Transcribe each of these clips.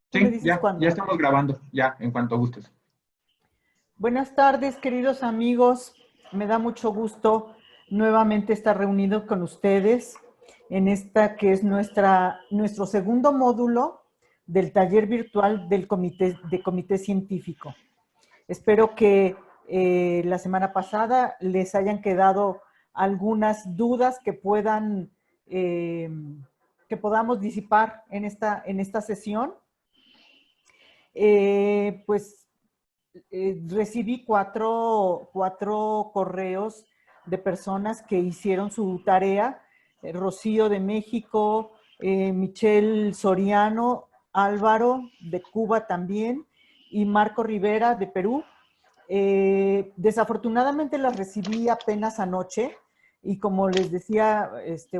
Tú me Sí, dices ya cuándo. estamos grabando, ya, en cuanto gustes. Buenas tardes, queridos amigos. Me da mucho gusto nuevamente estar reunido con ustedes en esta que es nuestro segundo módulo del taller virtual del comité científico. Espero que la semana pasada les hayan quedado algunas dudas eh, que podamos disipar en esta sesión. Pues recibí cuatro correos de personas que hicieron su tarea. Rocío de México, Michelle Soriano, Álvaro de Cuba también y Marco Rivera de Perú. Desafortunadamente las recibí apenas anoche y como les decía,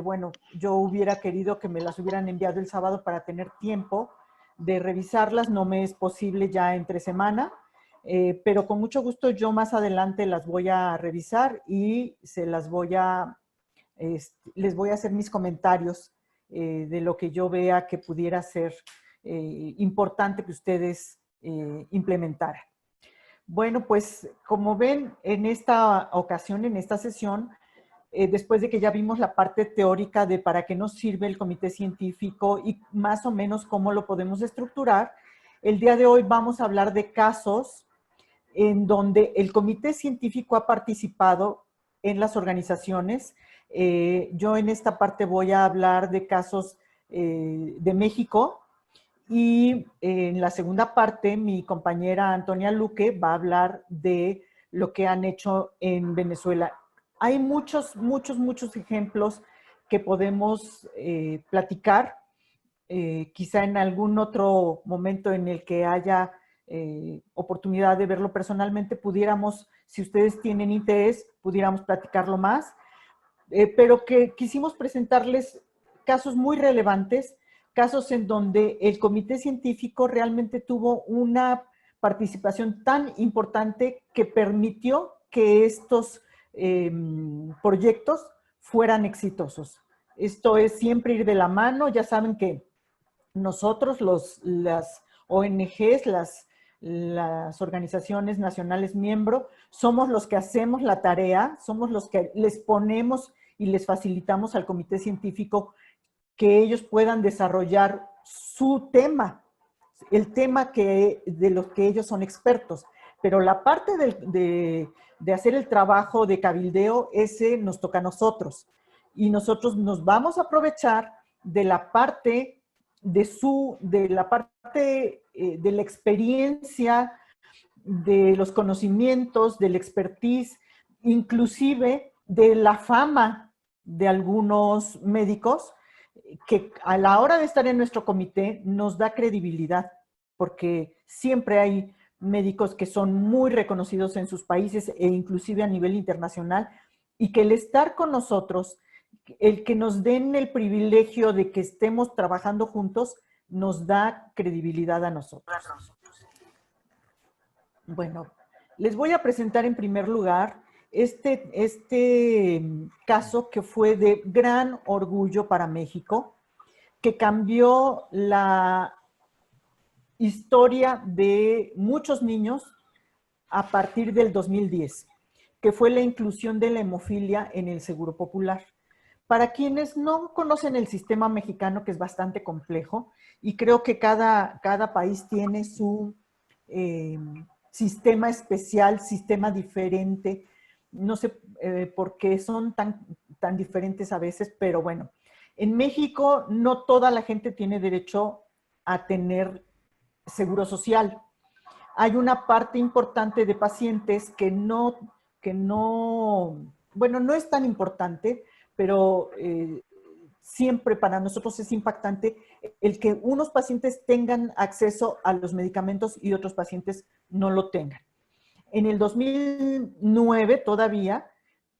bueno, yo hubiera querido que me las hubieran enviado el sábado para tener tiempo de revisarlas. No me es posible ya entre semana, pero con mucho gusto yo más adelante las voy a revisar y les voy a hacer mis comentarios de lo que yo vea que pudiera ser importante que ustedes implementaran. Bueno, pues como ven, en esta ocasión, en esta sesión, después de que ya vimos la parte teórica de para qué nos sirve el comité científico y más o menos cómo lo podemos estructurar, el día de hoy vamos a hablar de casos en donde el comité científico ha participado en las organizaciones. Yo en esta parte voy a hablar de casos de México, y en la segunda parte, mi compañera Antonia Luque va a hablar de lo que han hecho en Venezuela. Hay muchos ejemplos que podemos platicar. Quizá en algún otro momento en el que haya oportunidad de verlo personalmente, pudiéramos, si ustedes tienen interés, pudiéramos platicarlo más. Pero que quisimos presentarles casos muy relevantes, casos en donde el comité científico realmente tuvo una participación tan importante que permitió que estos proyectos fueran exitosos. Esto es siempre ir de la mano. Ya saben que nosotros, las ONGs, las organizaciones nacionales miembro, somos los que hacemos la tarea, somos los que les ponemos y les facilitamos al comité científico que ellos puedan desarrollar su tema, el tema de los que ellos son expertos. Pero la parte de hacer el trabajo de cabildeo, ese nos toca a nosotros. Y nosotros nos vamos a aprovechar de la parte de la experiencia, de los conocimientos, del expertise, inclusive de la fama de algunos médicos que a la hora de estar en nuestro comité nos da credibilidad, porque siempre hay médicos que son muy reconocidos en sus países e inclusive a nivel internacional, y que el estar con nosotros, el que nos den el privilegio de que estemos trabajando juntos, nos da credibilidad a nosotros. Bueno, les voy a presentar en primer lugar este caso que fue de gran orgullo para México, que cambió la historia de muchos niños a partir del 2010, que fue la inclusión de la hemofilia en el Seguro Popular. Para quienes no conocen el sistema mexicano, que es bastante complejo, y creo que cada país tiene su sistema especial, sistema diferente, no sé por qué son tan diferentes a veces, pero bueno, en México no toda la gente tiene derecho a tener seguro social. Hay una parte importante de pacientes bueno, no es tan importante, pero siempre para nosotros es impactante el que unos pacientes tengan acceso a los medicamentos y otros pacientes no lo tengan. En el 2009 todavía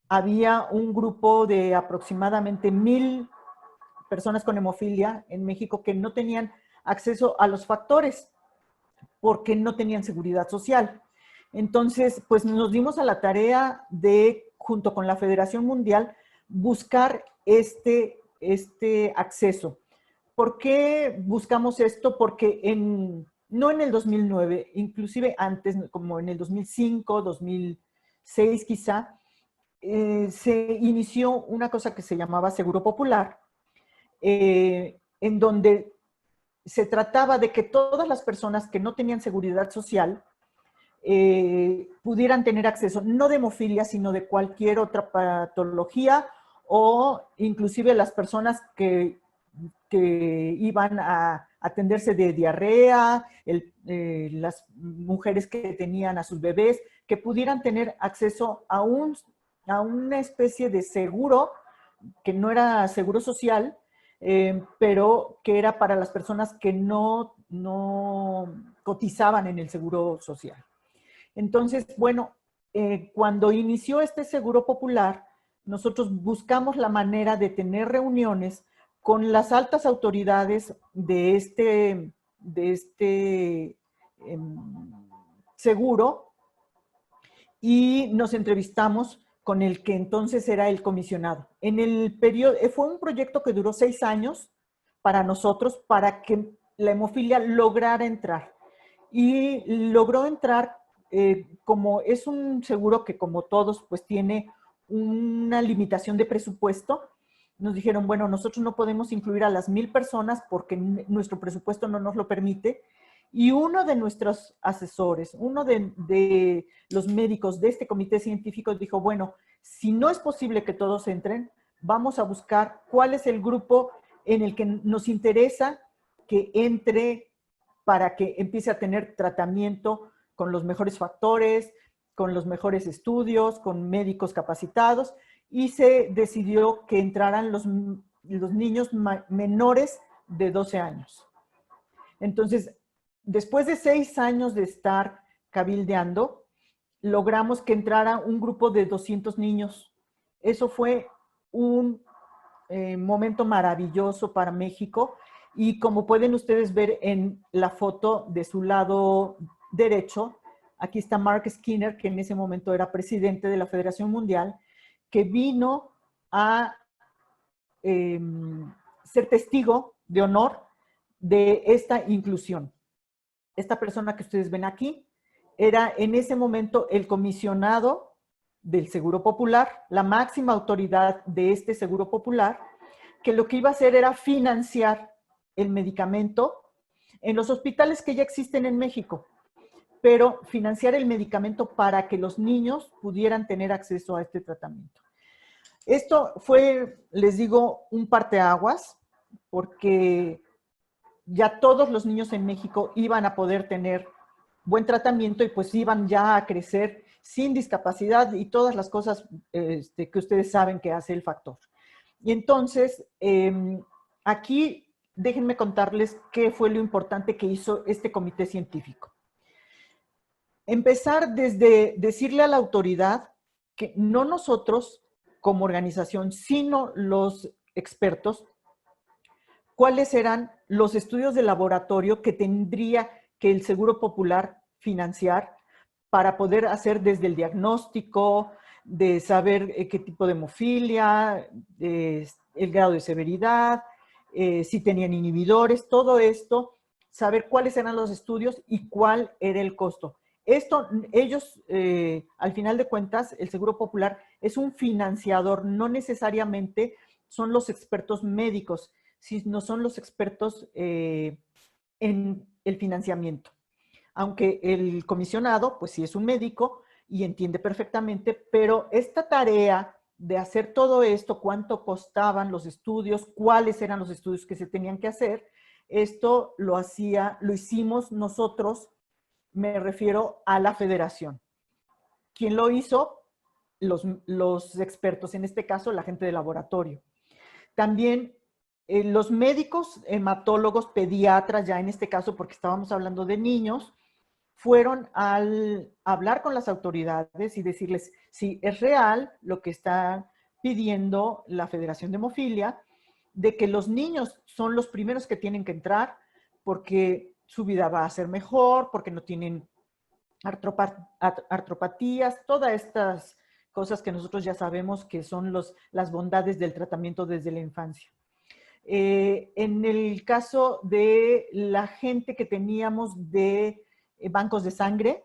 había un grupo de aproximadamente 1,000 personas con hemofilia en México que no tenían acceso a los factores porque no tenían seguridad social. Entonces, pues nos dimos a la tarea de, junto con la Federación Mundial, buscar este acceso. ¿Por qué buscamos esto? Porque no en el 2009, inclusive antes, como en el 2005, 2006 quizá, se inició una cosa que se llamaba Seguro Popular, en donde se trataba de que todas las personas que no tenían seguridad social pudieran tener acceso, no de hemofilia, sino de cualquier otra patología, o inclusive las personas que iban a atenderse de diarrea, las mujeres que tenían a sus bebés, que pudieran tener acceso a una especie de seguro, que no era seguro social, pero que era para las personas que no cotizaban en el seguro social. Entonces, bueno, cuando inició este seguro popular, nosotros buscamos la manera de tener reuniones con las altas autoridades de este seguro, y nos entrevistamos con el que entonces era el comisionado. En el periodo, fue un proyecto que duró 6 años para nosotros, para que la hemofilia lograra entrar. Y logró entrar, como es un seguro que, como todos, pues tiene una limitación de presupuesto. Nos dijeron, bueno, nosotros no podemos incluir a las 1000 personas porque nuestro presupuesto no nos lo permite. Y uno de nuestros asesores, uno de los médicos de este comité científico dijo, bueno, si no es posible que todos entren, vamos a buscar cuál es el grupo en el que nos interesa que entre para que empiece a tener tratamiento con los mejores factores, con los mejores estudios, con médicos capacitados, y se decidió que entraran los niños menores de 12 años. Entonces, después de 6 años de estar cabildeando, logramos que entrara un grupo de 200 niños. Eso fue un momento maravilloso para México, y como pueden ustedes ver en la foto de su lado derecho, aquí está Mark Skinner, que en ese momento era presidente de la Federación Mundial, que vino a ser testigo de honor de esta inclusión. Esta persona que ustedes ven aquí era en ese momento el comisionado del Seguro Popular, la máxima autoridad de este Seguro Popular, que lo que iba a hacer era financiar el medicamento en los hospitales que ya existen en México, pero financiar el medicamento para que los niños pudieran tener acceso a este tratamiento. Esto fue, les digo, un parteaguas, porque ya todos los niños en México iban a poder tener buen tratamiento y pues iban ya a crecer sin discapacidad y todas las cosas que ustedes saben que hace el factor. Y entonces, aquí déjenme contarles qué fue lo importante que hizo este comité científico. Empezar desde decirle a la autoridad que no nosotros como organización, sino los expertos, cuáles eran los estudios de laboratorio que tendría que el Seguro Popular financiar para poder hacer desde el diagnóstico, de saber qué tipo de hemofilia, el grado de severidad, si tenían inhibidores, todo esto, saber cuáles eran los estudios y cuál era el costo. Esto, ellos, al final de cuentas, el Seguro Popular es un financiador, no necesariamente son los expertos médicos, sino son los expertos en el financiamiento. Aunque el comisionado, pues sí es un médico y entiende perfectamente, pero esta tarea de hacer todo esto, cuánto costaban los estudios, cuáles eran los estudios que se tenían que hacer, esto lo hicimos nosotros, me refiero a la federación. ¿Quién lo hizo? Los expertos, en este caso la gente de laboratorio. También los médicos, hematólogos, pediatras, ya en este caso porque estábamos hablando de niños, fueron al hablar con las autoridades y decirles si es real lo que está pidiendo la Federación de Hemofilia, de que los niños son los primeros que tienen que entrar porque su vida va a ser mejor, porque no tienen artropatías, todas estas cosas que nosotros ya sabemos que son las bondades del tratamiento desde la infancia. En el caso de la gente que teníamos de bancos de sangre,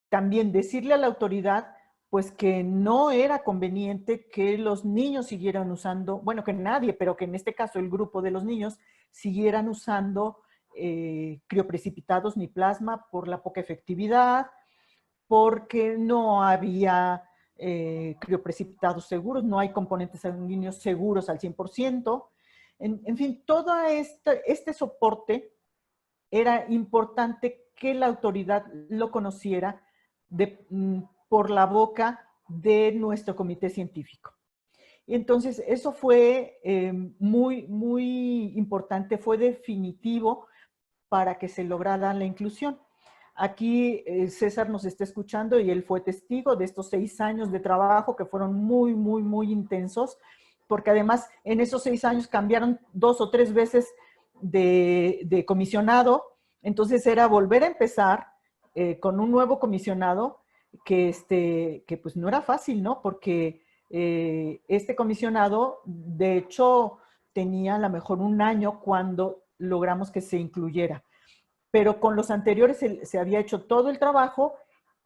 también decirle a la autoridad pues que no era conveniente que los niños siguieran usando, bueno, que nadie, pero que en este caso el grupo de los niños siguieran usando crioprecipitados ni plasma por la poca efectividad, porque no había crioprecipitados seguros, no hay componentes sanguíneos seguros al 100%. En fin, todo este soporte era importante que la autoridad lo conociera por la boca de nuestro comité científico. Y entonces eso fue muy importante, fue definitivo para que se lograra la inclusión. Aquí César nos está escuchando y él fue testigo de estos 6 años de trabajo que fueron muy intensos, porque además en esos 6 años cambiaron 2 o 3 veces de comisionado, entonces era volver a empezar con un nuevo comisionado que pues no era fácil, ¿no? Porque este comisionado, de hecho, tenía a lo mejor 1 año cuando logramos que se incluyera. Pero con los anteriores se había hecho todo el trabajo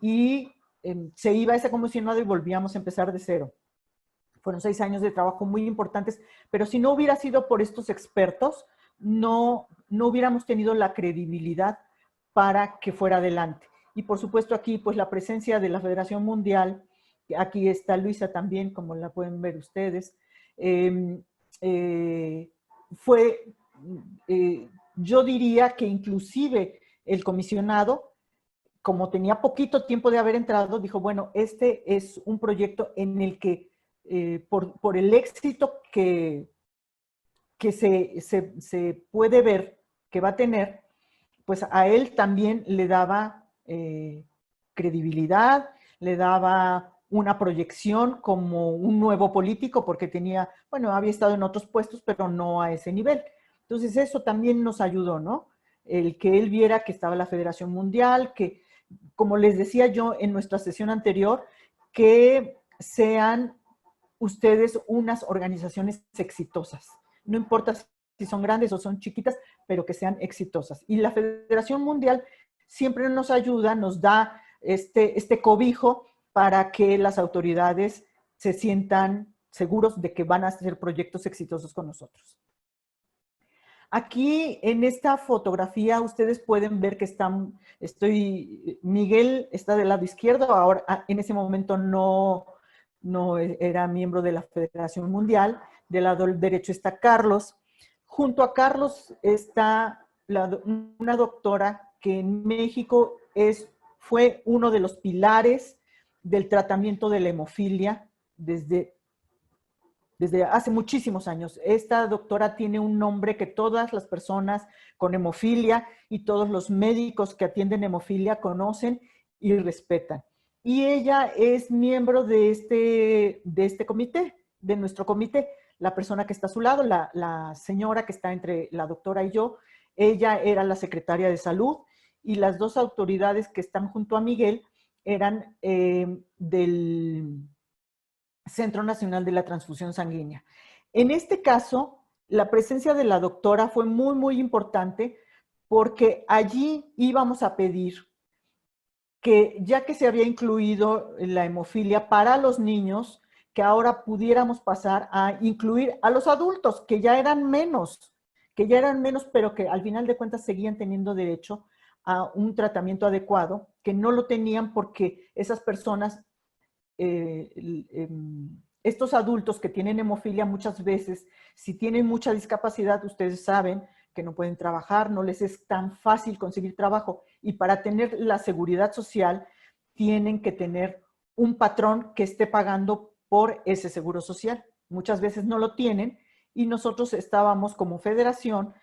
y se iba a ese comisionado y volvíamos a empezar de cero. Fueron 6 años de trabajo muy importantes, pero si no hubiera sido por estos expertos, no hubiéramos tenido la credibilidad para que fuera adelante. Y por supuesto aquí, pues la presencia de la Federación Mundial, aquí está Luisa también, como la pueden ver ustedes, yo diría que inclusive el comisionado, como tenía poquito tiempo de haber entrado, dijo, bueno, este es un proyecto en el que por el éxito que se puede ver que va a tener, pues a él también le daba credibilidad, le daba una proyección como un nuevo político, porque tenía, bueno, había estado en otros puestos, pero no a ese nivel. Entonces eso también nos ayudó, ¿no? El que él viera que estaba la Federación Mundial, que, como les decía yo en nuestra sesión anterior, que sean ustedes unas organizaciones exitosas. No importa si son grandes o son chiquitas, pero que sean exitosas. Y la Federación Mundial siempre nos ayuda, nos da este cobijo para que las autoridades se sientan seguros de que van a hacer proyectos exitosos con nosotros. Aquí en esta fotografía ustedes pueden ver que Miguel está del lado izquierdo, ahora en ese momento no era miembro de la Federación Mundial, del lado derecho está Carlos. Junto a Carlos está una doctora que en México fue uno de los pilares del tratamiento de la hemofilia desde hace muchísimos años. Esta doctora tiene un nombre que todas las personas con hemofilia y todos los médicos que atienden hemofilia conocen y respetan. Y ella es miembro de este comité, de nuestro comité. La persona que está a su lado, la señora que está entre la doctora y yo, ella era la secretaria de salud y las 2 autoridades que están junto a Miguel eran del Centro Nacional de la Transfusión Sanguínea. En este caso, la presencia de la doctora fue muy importante porque allí íbamos a pedir que, ya que se había incluido la hemofilia para los niños, que ahora pudiéramos pasar a incluir a los adultos, que ya eran menos, pero que al final de cuentas seguían teniendo derecho a un tratamiento adecuado, que no lo tenían porque esas personas, estos adultos que tienen hemofilia muchas veces, si tienen mucha discapacidad, ustedes saben que no pueden trabajar, no les es tan fácil conseguir trabajo, y para tener la seguridad social tienen que tener un patrón que esté pagando por ese seguro social. Muchas veces no lo tienen y nosotros estábamos como federación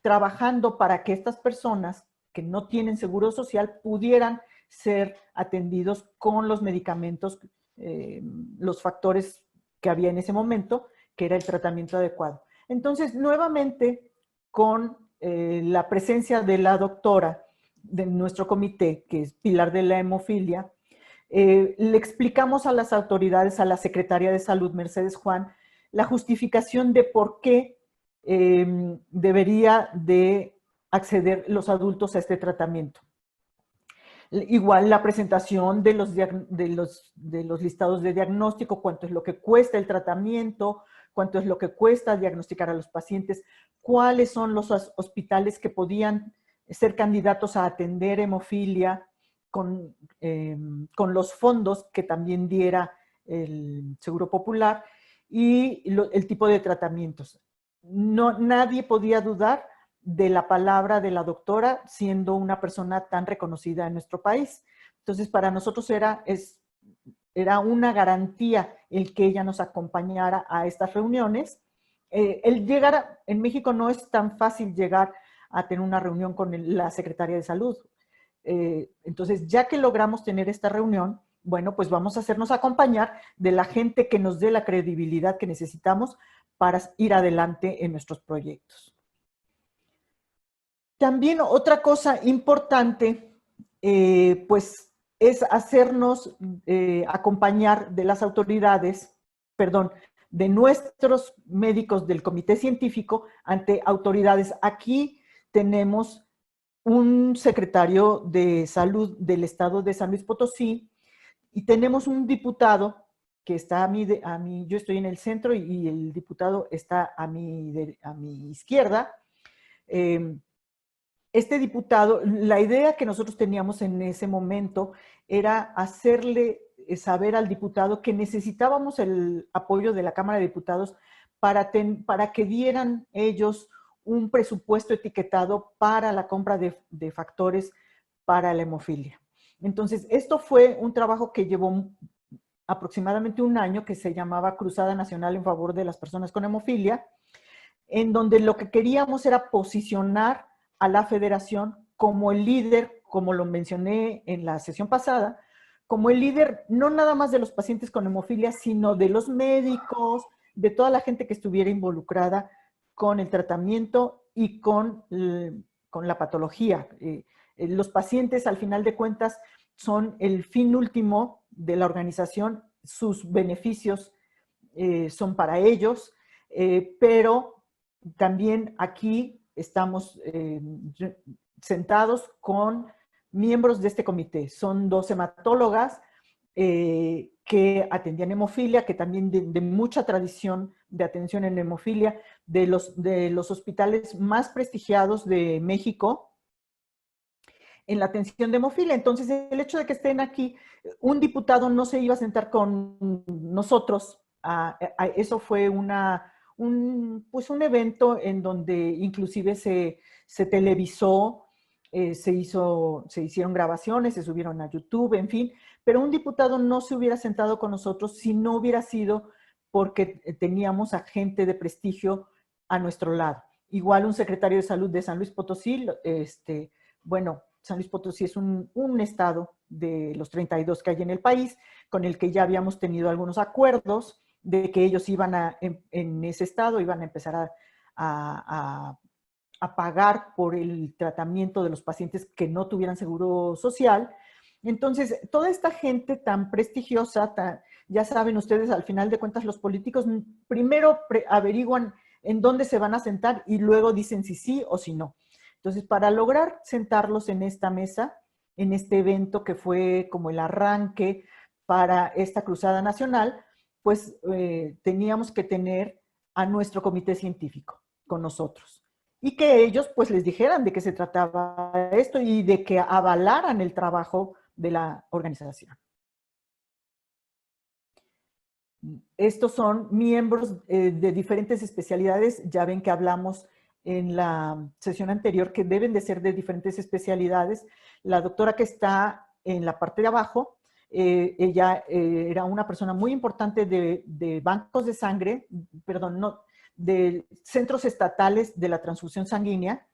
trabajando para que estas personas que no tienen seguro social pudieran ser atendidos con los medicamentos, los factores que había en ese momento, que era el tratamiento adecuado. Entonces, nuevamente, con la presencia de la doctora de nuestro comité, que es pilar de la hemofilia, le explicamos a las autoridades, a la Secretaría de Salud, Mercedes Juan, la justificación de por qué debería de acceder los adultos a este tratamiento. Igual la presentación de los listados de diagnóstico, cuánto es lo que cuesta el tratamiento, cuánto es lo que cuesta diagnosticar a los pacientes, cuáles son los hospitales que podían ser candidatos a atender hemofilia con los fondos que también diera el Seguro Popular y el tipo de tratamientos. Nadie podía dudar de la palabra de la doctora, siendo una persona tan reconocida en nuestro país. Entonces, para nosotros era una garantía el que ella nos acompañara a estas reuniones. En México no es tan fácil llegar a tener una reunión con la Secretaría de Salud. Entonces, ya que logramos tener esta reunión, bueno, pues vamos a hacernos acompañar de la gente que nos dé la credibilidad que necesitamos para ir adelante en nuestros proyectos. También otra cosa importante, pues, es hacernos acompañar de las autoridades, perdón, de nuestros médicos del comité científico ante autoridades. Aquí tenemos un secretario de salud del estado de San Luis Potosí y tenemos un diputado que está a mí, yo estoy en el centro y el diputado está a mi izquierda. Este diputado, la idea que nosotros teníamos en ese momento era hacerle saber al diputado que necesitábamos el apoyo de la Cámara de Diputados para que dieran ellos un presupuesto etiquetado para la compra de factores para la hemofilia. Entonces, esto fue un trabajo que llevó aproximadamente un año, que se llamaba Cruzada Nacional en Favor de las Personas con Hemofilia, en donde lo que queríamos era posicionar a la federación como el líder, como lo mencioné en la sesión pasada, como el líder no nada más de los pacientes con hemofilia, sino de los médicos, de toda la gente que estuviera involucrada con el tratamiento y con la patología. Los pacientes, al final de cuentas, son el fin último de la organización, sus beneficios son para ellos, pero también aquí estamos sentados con miembros de este comité. Son 2 hematólogas que atendían hemofilia, que también de mucha tradición de atención en hemofilia, de los hospitales más prestigiados de México en la atención de hemofilia. Entonces, el hecho de que estén aquí, un diputado no se iba a sentar con nosotros. Eso fue pues un evento en donde inclusive se televisó, se hicieron grabaciones, se subieron a YouTube, en fin, pero un diputado no se hubiera sentado con nosotros si no hubiera sido porque teníamos a gente de prestigio a nuestro lado. Igual un secretario de salud de San Luis Potosí, bueno, San Luis Potosí es un estado de los 32 que hay en el país, con el que ya habíamos tenido algunos acuerdos de que ellos iban en ese estado, iban a empezar a pagar por el tratamiento de los pacientes que no tuvieran seguro social. Entonces, toda esta gente tan prestigiosa, ya saben ustedes, al final de cuentas, los políticos primero averiguan en dónde se van a sentar y luego dicen si sí o si no. Entonces, para lograr sentarlos en esta mesa, en este evento que fue como el arranque para esta cruzada nacional, pues teníamos que tener a nuestro comité científico con nosotros. Y que ellos pues les dijeran de qué se trataba esto y de que avalaran el trabajo de la organización. Estos son miembros de diferentes especialidades. Ya ven que hablamos en la sesión anterior que deben de ser de diferentes especialidades. La doctora que está en la parte de abajo, ella era una persona muy importante de bancos de sangre, perdón, no, de centros estatales de la transfusión sanguínea,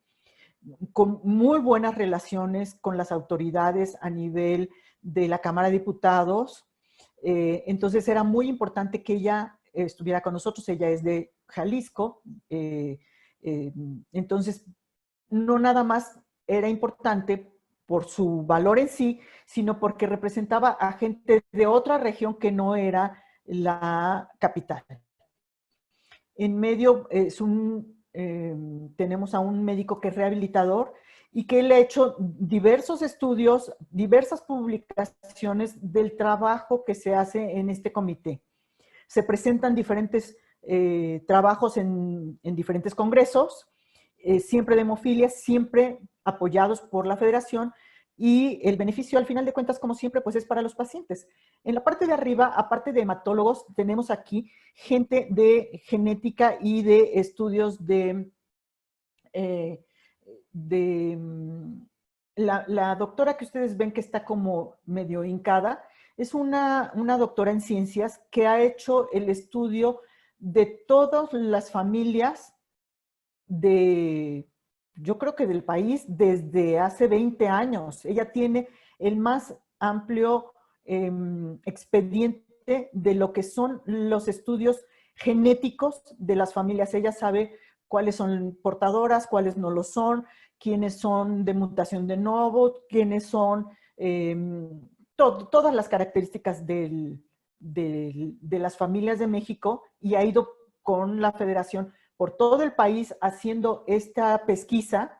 con muy buenas relaciones con las autoridades a nivel de la Cámara de Diputados. Entonces era muy importante que ella estuviera con nosotros. Ella es de Jalisco. Entonces, no nada más era importante por su valor en sí, sino porque representaba a gente de otra región que no era la capital. En medio tenemos a un médico que es rehabilitador y que él ha hecho diversos estudios, diversas publicaciones del trabajo que se hace en este comité. Se presentan diferentes trabajos en diferentes congresos, siempre de hemofilia, siempre apoyados por la federación, y el beneficio al final de cuentas, como siempre, pues es para los pacientes. En la parte de arriba, aparte de hematólogos, tenemos aquí gente de genética y de estudios la doctora que ustedes ven que está como medio hincada, es una doctora en ciencias que ha hecho el estudio de todas las familias yo creo que del país desde hace 20 años. Ella tiene el más amplio expediente de lo que son los estudios genéticos de las familias. Ella sabe cuáles son portadoras, cuáles no lo son, quiénes son de mutación de novo, quiénes son todas las características de las familias de México, y ha ido con la federación por todo el país haciendo esta pesquisa,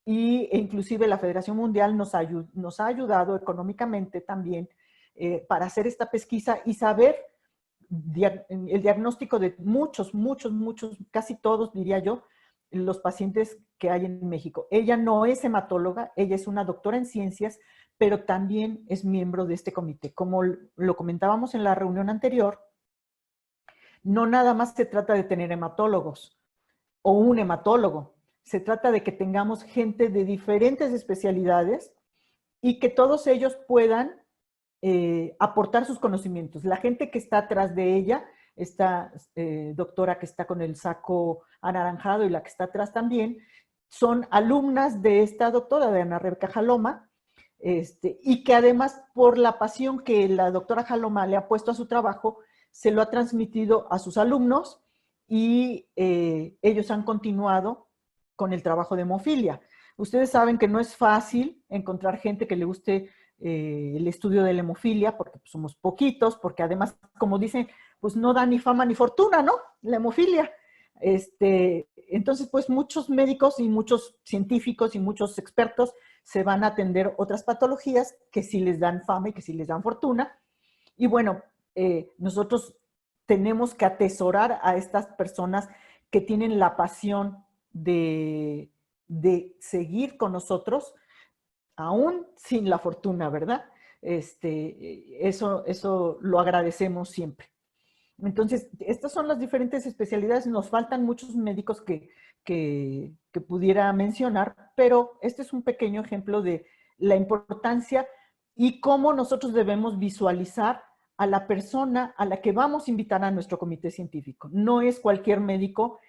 e inclusive la Federación Mundial nos ha ayudado económicamente también para hacer esta pesquisa y saber el diagnóstico de muchos, casi todos, diría yo, los pacientes que hay en México. Ella no es hematóloga, ella es una doctora en ciencias, pero también es miembro de este comité. Como lo comentábamos en la reunión anterior, no nada más se trata de tener hematólogos o un hematólogo. Se trata de que tengamos gente de diferentes especialidades y que todos ellos puedan aportar sus conocimientos. La gente que está atrás de ella, esta doctora que está con el saco anaranjado y la que está atrás también, son alumnas de esta doctora, de Ana Rebeca Jaloma, y que además por la pasión que la doctora Jaloma le ha puesto a su trabajo, se lo ha transmitido a sus alumnos, y ellos han continuado con el trabajo de hemofilia. Ustedes saben que no es fácil encontrar gente que le guste el estudio de la hemofilia, porque pues, somos poquitos, porque además, como dicen, pues no da ni fama ni fortuna, ¿no? La hemofilia. Entonces, pues muchos médicos y muchos científicos y muchos expertos se van a atender otras patologías que sí les dan fama y que sí les dan fortuna. Y bueno, nosotros tenemos que atesorar a estas personas que tienen la pasión de seguir con nosotros, aún sin la fortuna, ¿verdad? Eso lo agradecemos siempre. Entonces, estas son las diferentes especialidades. Nos faltan muchos médicos que pudiera mencionar, pero este es un pequeño ejemplo de la importancia y cómo nosotros debemos visualizar a la persona a la que vamos a invitar a nuestro comité científico. No es cualquier médico,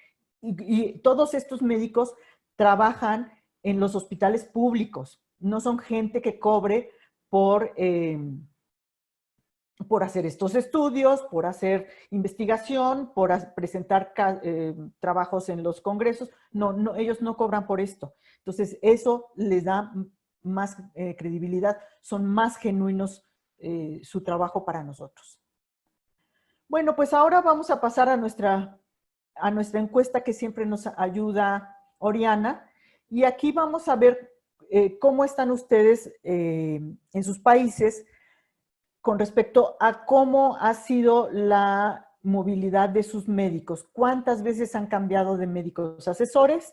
y todos estos médicos trabajan en los hospitales públicos. No son gente que cobre por hacer estos estudios, por hacer investigación, por presentar trabajos en los congresos. No, ellos no cobran por esto. Entonces, eso les da más credibilidad, son más genuinos su trabajo para nosotros. Bueno, pues ahora vamos a pasar a nuestra encuesta que siempre nos ayuda Oriana, y aquí vamos a ver cómo están ustedes en sus países con respecto a cómo ha sido la movilidad de sus médicos. ¿Cuántas veces han cambiado de médicos asesores?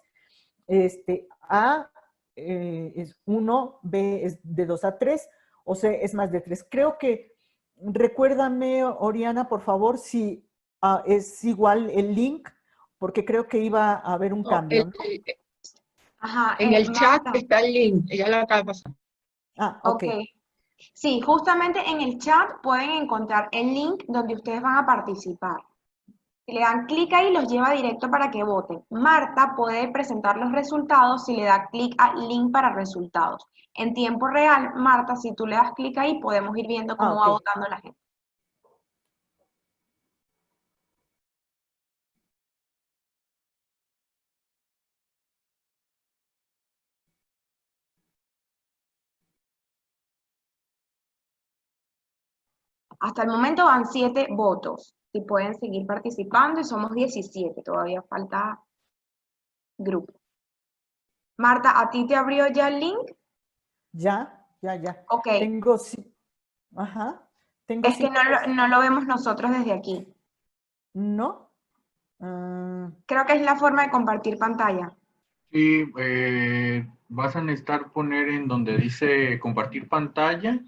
A es 1, B es de 2 a 3, o C es más de 3. Creo que, recuérdame, Oriana, por favor, si es igual el link, porque creo que iba a haber un cambio, ¿no? Ajá, En el chat Marta. está el link, ella lo acaba de pasar. Ah, ok. Sí, justamente en el chat pueden encontrar el link donde ustedes van a participar. Si le dan clic ahí, los lleva directo para que voten. Marta puede presentar los resultados si le da clic al link para resultados. En tiempo real, Marta, si tú le das clic ahí, podemos ir viendo cómo va votando la gente. Hasta el momento van 7 votos. si pueden seguir participando, y somos 17, todavía falta grupo. Marta, ¿a ti te abrió ya el link? Ya. Ok, Tengo, ajá, tengo es que no lo vemos nosotros desde aquí. ¿No? Ah, Creo que es la forma de compartir pantalla. Sí, vas a necesitar poner en donde dice compartir pantalla,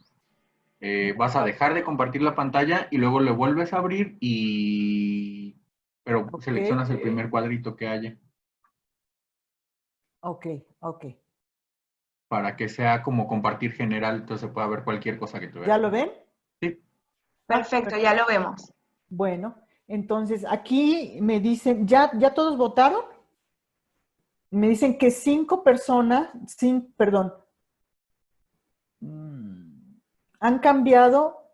vas a dejar de compartir la pantalla y luego le vuelves a abrir pero Ok. seleccionas el primer cuadrito que haya ok. para que sea como compartir general, entonces se pueda ver cualquier cosa que tú veas. ¿Ya lo ven? Sí. Perfecto, ya lo vemos. Bueno, entonces aquí me dicen, ¿ya todos votaron? Me dicen que 5 personas, perdón, han cambiado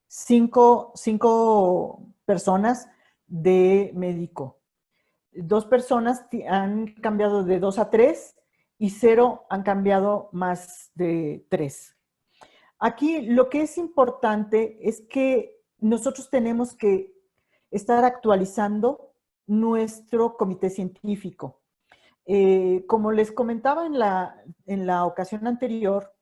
5 personas de médico. 2 personas han cambiado de 2 a 3 y 0 han cambiado más de 3. Aquí lo que es importante es que nosotros tenemos que estar actualizando nuestro comité científico. Como les comentaba en la ocasión anterior,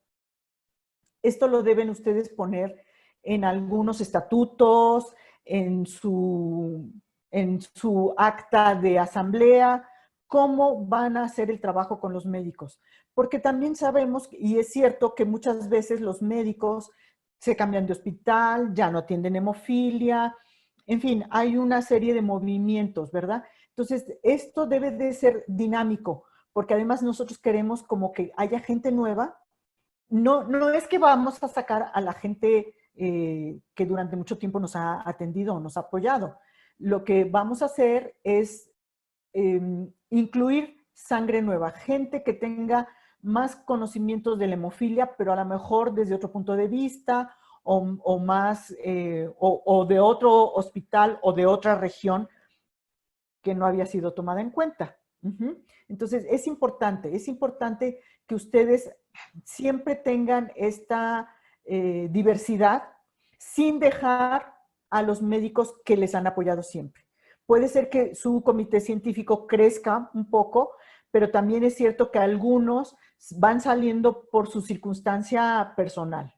esto lo deben ustedes poner en algunos estatutos, en su acta de asamblea, cómo van a hacer el trabajo con los médicos. Porque también sabemos, y es cierto, que muchas veces los médicos se cambian de hospital, ya no atienden hemofilia, en fin, hay una serie de movimientos, ¿verdad? Entonces, esto debe de ser dinámico, porque además nosotros queremos como que haya gente nueva. No es que vamos a sacar a la gente que durante mucho tiempo nos ha atendido o nos ha apoyado. Lo que vamos a hacer es incluir sangre nueva, gente que tenga más conocimientos de la hemofilia, pero a lo mejor desde otro punto de vista o más, o de otro hospital o de otra región que no había sido tomada en cuenta. Entonces, es importante que ustedes siempre tengan esta diversidad sin dejar a los médicos que les han apoyado siempre. Puede ser que su comité científico crezca un poco, pero también es cierto que algunos van saliendo por su circunstancia personal.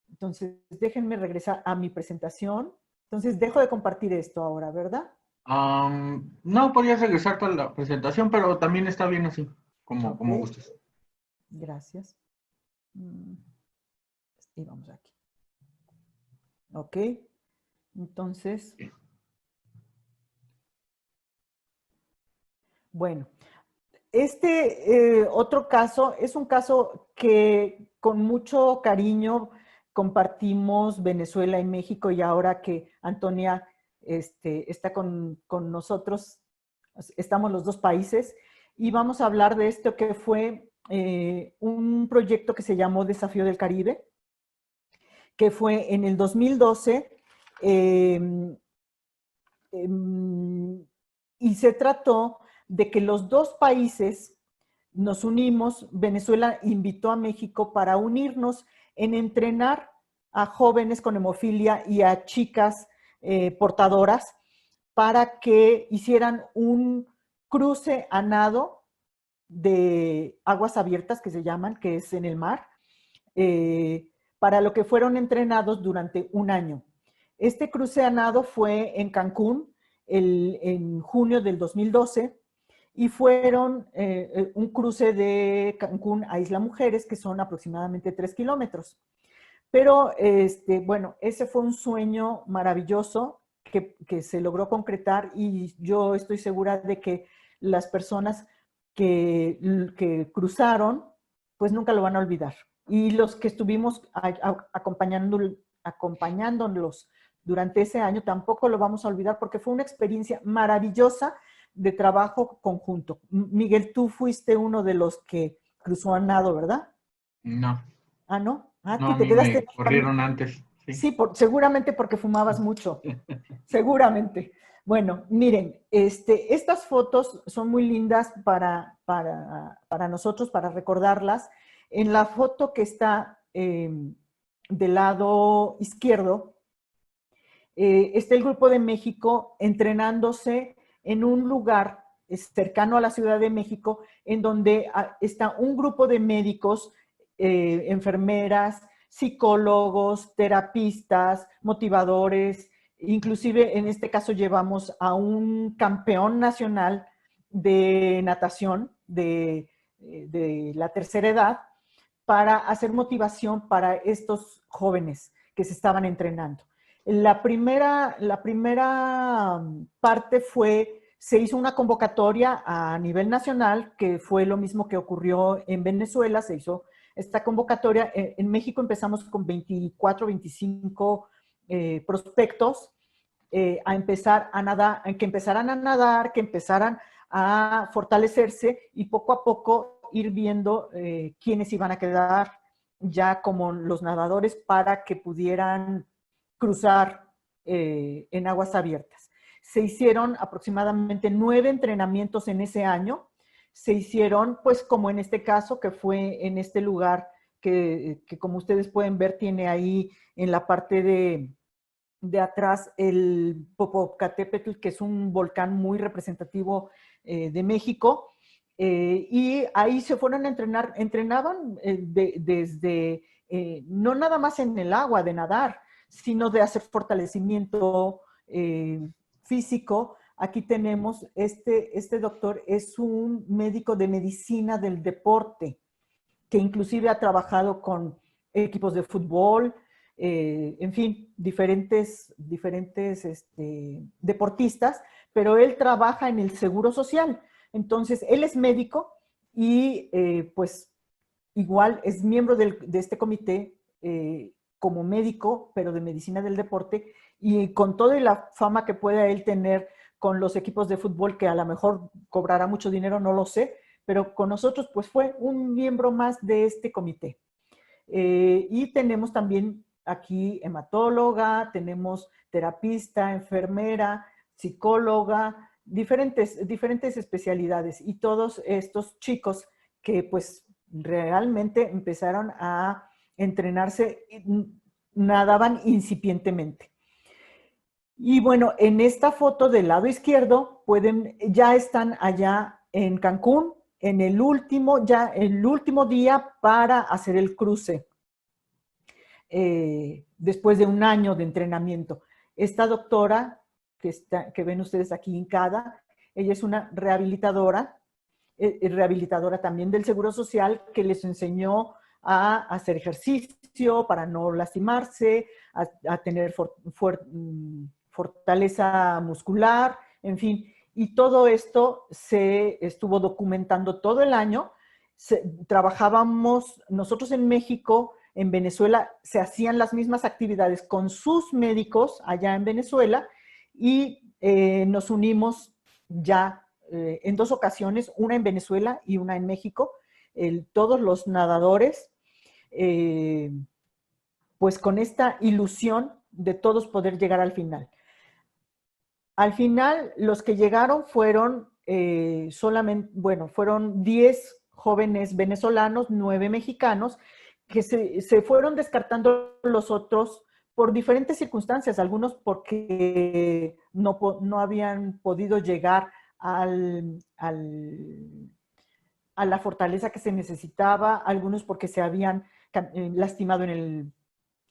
Entonces, déjenme regresar a mi presentación. Entonces, dejo de compartir esto ahora, ¿verdad? No, podrías regresar a la presentación, pero también está bien así, como Ok. gustes. Gracias. Y vamos aquí. Ok. Entonces, bueno, este otro caso es un caso que con mucho cariño compartimos Venezuela y México, y ahora que Antonia está con nosotros, estamos los dos países, y vamos a hablar de esto que fue un proyecto que se llamó Desafío del Caribe, que fue en el 2012, y se trató de que los dos países nos unimos. Venezuela invitó a México para unirnos en entrenar a jóvenes con hemofilia y a chicas portadoras para que hicieran un cruce a nado de aguas abiertas, que se llaman, que es en el mar, para lo que fueron entrenados durante un año. Este cruce a nado fue en Cancún en junio del 2012 y fueron un cruce de Cancún a Isla Mujeres, que son aproximadamente 3 kilómetros. Pero, bueno, ese fue un sueño maravilloso que se logró concretar, y yo estoy segura de que las personas que cruzaron, pues nunca lo van a olvidar. Y los que estuvimos acompañándolos durante ese año tampoco lo vamos a olvidar, porque fue una experiencia maravillosa de trabajo conjunto. Miguel, tú fuiste uno de los que cruzó a nado, ¿verdad? No. Ah, ¿no? Ah, No, que a te mí quedaste. me corrieron antes. Sí, Sí, seguramente porque fumabas mucho. Seguramente. Bueno, miren, estas fotos son muy lindas para nosotros, para recordarlas. En la foto que está del lado izquierdo, está el grupo de México entrenándose en un lugar cercano a la Ciudad de México, en donde está un grupo de médicos, enfermeras, psicólogos, terapistas, motivadores. Inclusive en este caso llevamos a un campeón nacional de natación de la tercera edad para hacer motivación para estos jóvenes que se estaban entrenando. La primera parte fue, se hizo una convocatoria a nivel nacional, que fue lo mismo que ocurrió en Venezuela, se hizo esta convocatoria. En México empezamos con 24, 25 prospectos a empezar a nadar, que empezaran a nadar, que empezaran a fortalecerse y poco a poco ir viendo quiénes iban a quedar ya como los nadadores para que pudieran cruzar en aguas abiertas. Se hicieron aproximadamente 9 entrenamientos en ese año. Se hicieron, pues como en este caso, que fue en este lugar que como ustedes pueden ver, tiene ahí en la parte de atrás el Popocatépetl, que es un volcán muy representativo de México. Y ahí se fueron a entrenar, entrenaban desde, no nada más en el agua de nadar, sino de hacer fortalecimiento físico. Aquí tenemos, este doctor es un médico de medicina del deporte, que inclusive ha trabajado con equipos de fútbol, en fin, diferentes deportistas, pero él trabaja en el Seguro Social. Entonces, él es médico y pues igual es miembro de este comité como médico, pero de medicina del deporte, y con toda la fama que pueda él tener con los equipos de fútbol, que a lo mejor cobrará mucho dinero, no lo sé, pero con nosotros pues fue un miembro más de este comité. Y tenemos también aquí hematóloga, tenemos terapista, enfermera, psicóloga, diferentes especialidades, y todos estos chicos que pues realmente empezaron a entrenarse, nadaban incipientemente. Y bueno, en esta foto del lado izquierdo ya están allá en Cancún, en el último día para hacer el cruce, después de un año de entrenamiento. Esta doctora que ven ustedes aquí hincada, ella es una rehabilitadora también del Seguro Social, que les enseñó a hacer ejercicio para no lastimarse, a tener fortaleza muscular, en fin. Y todo esto se estuvo documentando todo el año. Trabajábamos nosotros en México, en Venezuela se hacían las mismas actividades con sus médicos allá en Venezuela, y nos unimos ya en 2 ocasiones, una en Venezuela y una en México, todos los nadadores, pues con esta ilusión de todos poder llegar al final. Al final, los que llegaron fueron fueron 10 jóvenes venezolanos, 9 mexicanos, que se fueron descartando los otros por diferentes circunstancias, algunos porque no habían podido llegar a la fortaleza que se necesitaba, algunos porque se habían lastimado en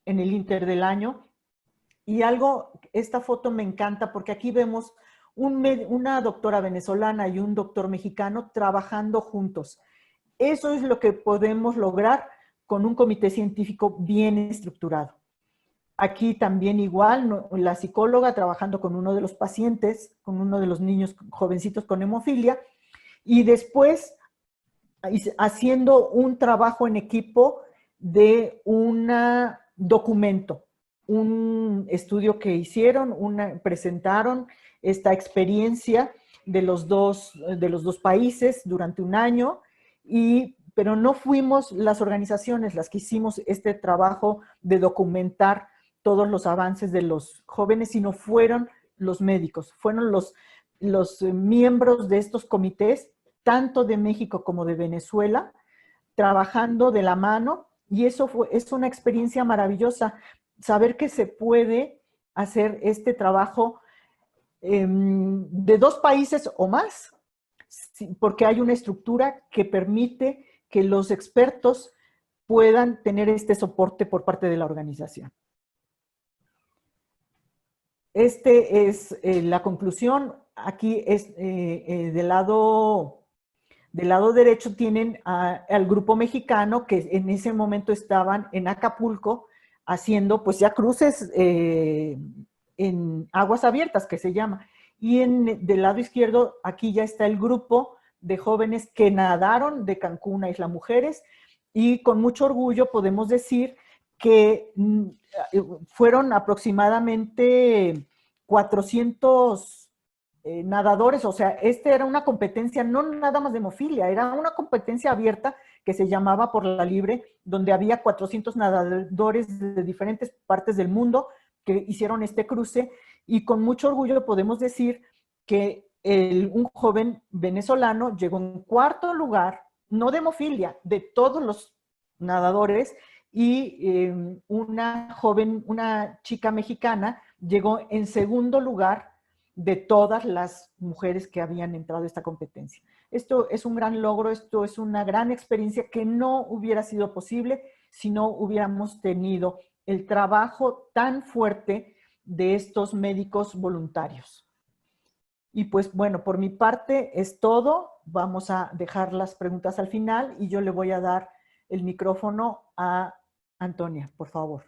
el ínter del año. Y esta foto me encanta porque aquí vemos una doctora venezolana y un doctor mexicano trabajando juntos. Eso es lo que podemos lograr con un comité científico bien estructurado. Aquí también igual, la psicóloga trabajando con uno de los pacientes, con uno de los niños jovencitos con hemofilia, y después haciendo un trabajo en equipo de un documento, un estudio que hicieron, presentaron esta experiencia de los dos países durante un año, pero no fuimos las organizaciones las que hicimos este trabajo de documentar todos los avances de los jóvenes, sino fueron los médicos, fueron los miembros de estos comités, tanto de México como de Venezuela, trabajando de la mano, y eso es una experiencia maravillosa, saber que se puede hacer este trabajo de 2 países o más, porque hay una estructura que permite que los expertos puedan tener este soporte por parte de la organización. Este es la conclusión. Aquí es del lado derecho tienen al grupo mexicano que en ese momento estaban en Acapulco haciendo pues ya cruces en aguas abiertas, que se llama. Y del lado izquierdo, aquí ya está el grupo de jóvenes que nadaron de Cancún a Isla Mujeres, y con mucho orgullo podemos decir que fueron aproximadamente 400 nadadores. O sea, era una competencia no nada más de hemofilia, era una competencia abierta que se llamaba Por la Libre, donde había 400 nadadores de diferentes partes del mundo que hicieron este cruce, y con mucho orgullo podemos decir que un joven venezolano llegó en 4º lugar, no de hemofilia, de todos los nadadores, y una chica mexicana llegó en 2º lugar de todas las mujeres que habían entrado a esta competencia. Esto es un gran logro, esto es una gran experiencia que no hubiera sido posible si no hubiéramos tenido el trabajo tan fuerte de estos médicos voluntarios. Y pues bueno, por mi parte es todo. Vamos a dejar las preguntas al final y yo le voy a dar el micrófono a Antonia, por favor.